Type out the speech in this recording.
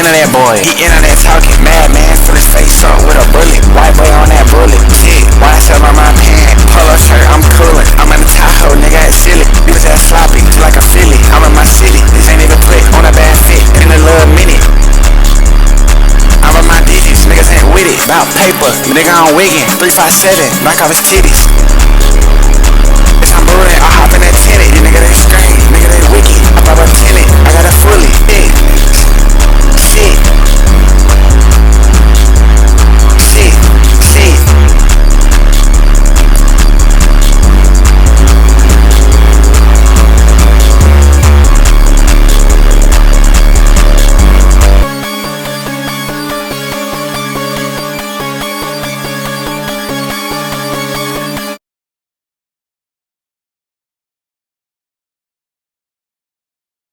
internet boy. He internet talking, madman, fill his face up with a bullet. White boy on that bullet. Shit, why I sell my pants? Polo shirt, I'm coolin'. I'm in the Tahoe, nigga, that's silly. You was that sloppy, like a Philly. I'm in my city. This ain't even click on a bad fit in a little minute. I'm in my digits, niggas ain't with it. About paper, nigga, I'm wiggin'. 357, knock off his titties.